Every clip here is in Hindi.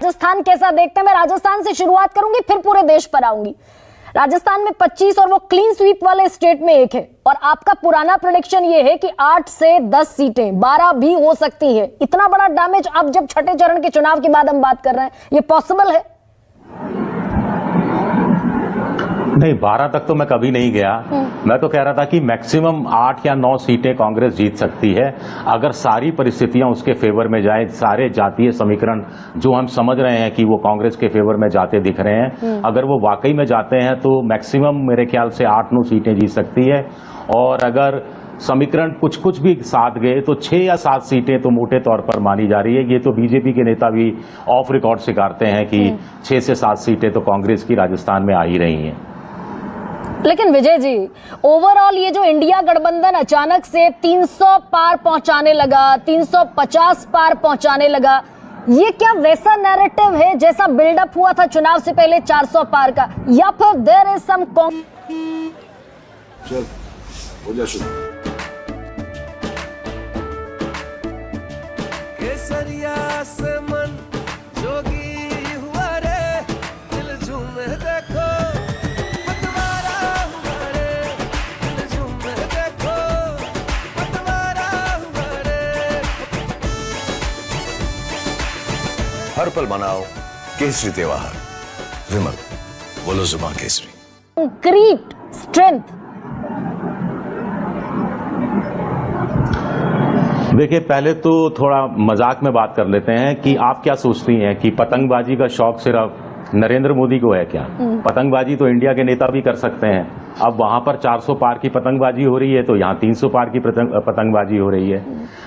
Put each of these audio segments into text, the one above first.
राजस्थान कैसा देखते हैं। मैं राजस्थान से शुरुआत करूंगी, फिर पूरे देश पर आऊंगी। राजस्थान में 25 और वो क्लीन स्वीप वाले स्टेट में एक है, और आपका पुराना प्रेडिक्शन ये है कि 8 से 10 सीटें, 12 भी हो सकती है। इतना बड़ा डैमेज अब जब छठे चरण के चुनाव के बाद हम बात कर रहे हैं, ये पॉसिबल है? नहीं, 12 तक तो मैं कभी नहीं गया। मैं तो कह रहा था कि मैक्सिमम 8 या 9 सीटें कांग्रेस जीत सकती है, अगर सारी परिस्थितियां उसके फेवर में जाए। सारे जातीय समीकरण जो हम समझ रहे हैं कि वो कांग्रेस के फेवर में जाते दिख रहे हैं, अगर वो वाकई में जाते हैं तो मैक्सिमम मेरे ख्याल से 8-9 सीटें जीत सकती है। और अगर समीकरण कुछ कुछ भी साथ गए तो 6 या 7 सीटें तो मोटे तौर पर मानी जा रही है। ये तो बीजेपी के नेता भी ऑफ रिकॉर्ड स्वीकारते हैं कि 6 से 7 सीटें तो कांग्रेस की राजस्थान में आ ही रही हैं। लेकिन विजय जी, ओवरऑल ये जो इंडिया गठबंधन अचानक से 300 पार पहुंचाने लगा, 350 पार पहुंचाने लगा, ये क्या वैसा नैरेटिव है जैसा बिल्डअप हुआ था चुनाव से पहले 400 पार का, या फिर देयर इज सम चल हो जा शुरू। केसरिया से मन जोगी हुआ रे, दिल झूमे देखो पतवारा हुआ रे, दिल झूमे देखो पतवारा हुआ रे। हर पल मनाओ केसरी त्योहार। विमल, बोलो जुबान केसरी। Concrete strength. देखिए, पहले तो थोड़ा मजाक में बात कर लेते हैं कि आप क्या सोचती हैं कि पतंगबाजी का शौक सिर्फ नरेंद्र मोदी को है क्या? पतंगबाजी तो इंडिया के नेता भी कर सकते हैं। अब वहां पर 400 पार की पतंगबाजी हो रही है तो यहाँ 300 पार की पतंगबाजी हो रही है।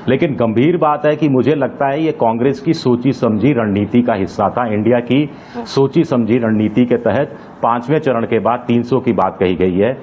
लेकिन गंभीर बात है कि मुझे लगता है ये कांग्रेस की सोची समझी रणनीति का हिस्सा था। इंडिया की सोची समझी रणनीति के तहत 5वें चरण के बाद 300 की बात कही गई है।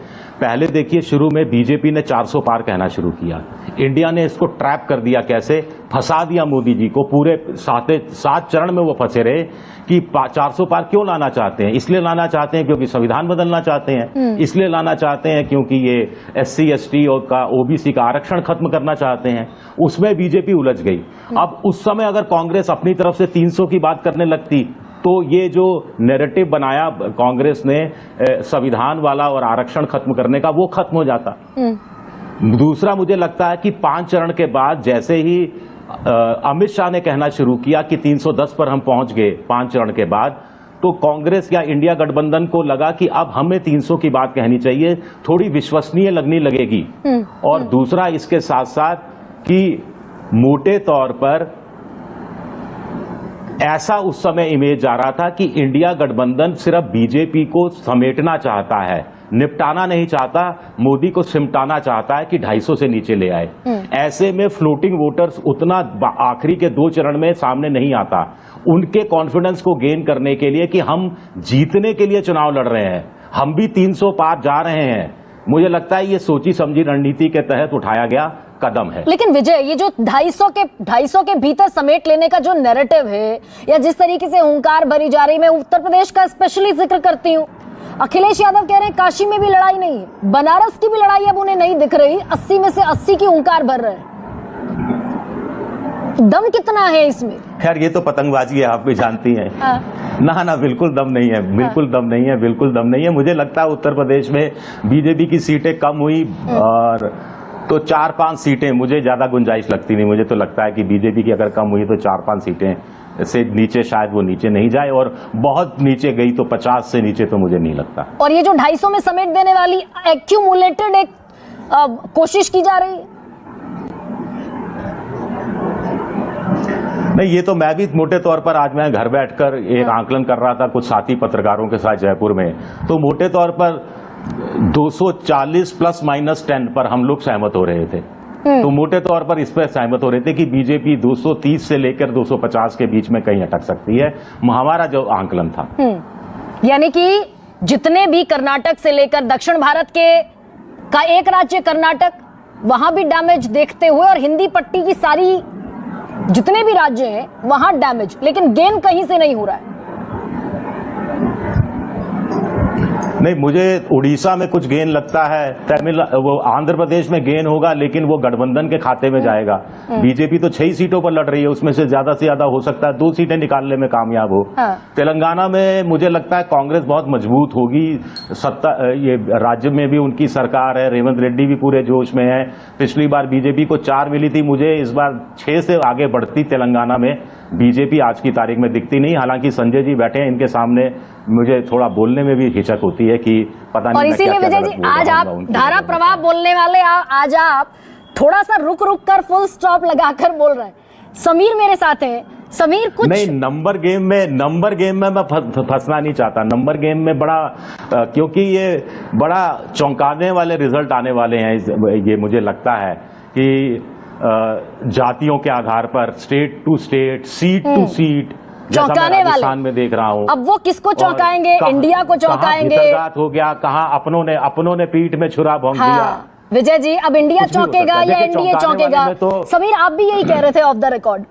पहले देखिए, शुरू में बीजेपी ने 400 पार कहना शुरू किया। इंडिया ने इसको ट्रैप कर दिया, कैसे फंसा दिया मोदी जी को। पूरे 7 चरण में वो फंसे रहे कि 400 पार क्यों लाना चाहते हैं। इसलिए लाना चाहते हैं क्योंकि संविधान बदलना चाहते हैं, इसलिए लाना चाहते हैं क्योंकि ये SC ST और का OBC का आरक्षण खत्म करना चाहते हैं। उसमें बीजेपी उलझ गई। अब उस समय अगर कांग्रेस अपनी तरफ से 300 की बात करने लगती तो ये जो नैरेटिव बनाया कांग्रेस ने संविधान वाला और आरक्षण खत्म करने का, वो खत्म हो जाता। दूसरा, मुझे लगता है कि 5 चरण के बाद जैसे ही अमित शाह ने कहना शुरू किया कि 310 पर हम पहुंच गए 5 चरण के बाद, तो कांग्रेस या इंडिया गठबंधन को लगा कि अब हमें 300 की बात कहनी चाहिए, थोड़ी विश्वसनीय लगने लगेगी। और दूसरा, इसके साथ साथ कि मोटे तौर पर ऐसा उस समय इमेज जा रहा था कि इंडिया गठबंधन सिर्फ बीजेपी को समेटना चाहता है, निपटाना नहीं चाहता, मोदी को सिमटाना चाहता है कि 250 से नीचे ले आए। ऐसे में फ्लोटिंग वोटर्स उतना आखिरी के 2 चरण में सामने नहीं आता। उनके कॉन्फिडेंस को गेन करने के लिए कि हम जीतने के लिए चुनाव लड़ रहे हैं, हम भी 300 पार जा रहे हैं, मुझे लगता है ये सोची समझी रणनीति के तहत उठाया गया कदम है। लेकिन विजय, ये जो 250 के भीतर समेट लेने का जो नैरेटिव है, या जिस तरीके से हुंकार भरी जा रही, मैं उत्तर प्रदेश का स्पेशली जिक्र करती हूँ। अखिलेश यादव कह रहे हैं काशी में भी लड़ाई नहीं है, बनारस की भी लड़ाई अब उन्हें नहीं दिख रही, 80 में से 80 की हुंकार भर रहे हैं। दम कितना है इसमें? खैर, ये तो पतंगबाजी है, आप भी जानती हैं। ना, बिल्कुल दम नहीं है, बिल्कुल दम नहीं है, बिल्कुल दम नहीं है। मुझे लगता है उत्तर प्रदेश में बीजेपी की सीटें कम हुई और तो 4-5 सीटें, मुझे ज्यादा गुंजाइश लगती नहीं। मुझे तो लगता है कि बीजेपी की अगर कम हुई तो 4-5 सीटें से नीचे शायद वो नीचे नहीं जाए, और बहुत नीचे गई तो 50 से नीचे तो मुझे नहीं लगता। और ये जो 250 में समेट देने वाली एक्यूमुलेटेड एक कोशिश की जा रही है? नहीं, ये तो मैं भी मोटे तौर पर, आज मैं घर बैठकर एक आंकलन कर रहा था कुछ साथी पत्रकारों के साथ जयपुर में, तो मोटे तौर पर 240 ±10 पर हम लोग सहमत हो रहे थे। तो मोटे तौर पर इस पर सहमत हो रहे थे कि बीजेपी 230 से लेकर 250 के बीच में कहीं अटक सकती है, हमारा जो आंकलन था। यानी कि जितने भी कर्नाटक से लेकर दक्षिण भारत के का एक राज्य कर्नाटक, वहां भी डैमेज देखते हुए, और हिंदी पट्टी की सारी जितने भी राज्य हैं वहां डैमेज, लेकिन गेन कहीं से नहीं हो रहा है। नहीं, मुझे उड़ीसा में कुछ गेन लगता है, वो आंध्र प्रदेश में गेन होगा, लेकिन वो गठबंधन के खाते में जाएगा। बीजेपी तो 6 सीटों पर लड़ रही है, उसमें से ज्यादा हो सकता है 2 सीटें निकालने में कामयाब हो। तेलंगाना में मुझे लगता है कांग्रेस बहुत मजबूत होगी, सत्ता ये राज्य में भी उनकी सरकार है, रेवंत रेड्डी भी पूरे जोश में है। पिछली बार बीजेपी को 4 मिली थी, मुझे इस बार 6 से आगे बढ़ती तेलंगाना में बीजेपी आज की तारीख में दिखती नहीं। हालांकि संजय जी बैठे हैं, इनके सामने मुझे थोड़ा बोलने में भी हिचक होती है कि पता नहीं। और इसीलिए विजय जी आज आप धारा प्रवाह बोलने वाले आज आप थोड़ा सा रुक कर फुल स्टॉप लगाकर बोल रहे हैं। समीर मेरे साथ हैं। समीर कुछ नहीं, नंबर गेम में मैं फंसना नहीं चाहता। नंबर गेम में बड़ा क्योंकि ये बड़ा चौंकाने वाले रिजल्ट आने वाले हैं। ये मुझे लगता है कि जातियों के आधार पर, state to state, seat to seat, चौंकाने वाले राजस्थान में देख रहा हूं। अब वो किसको चौंकाएंगे? इंडिया को चौंकाएंगे? हो गया, कहां अपनों ने पीठ में छुरा भोंक दिया। विजय जी अब इंडिया चौंकेगा या एनडीए चौंकेगा? समीर आप भी यही कह रहे थे ऑफ द रिकॉर्ड।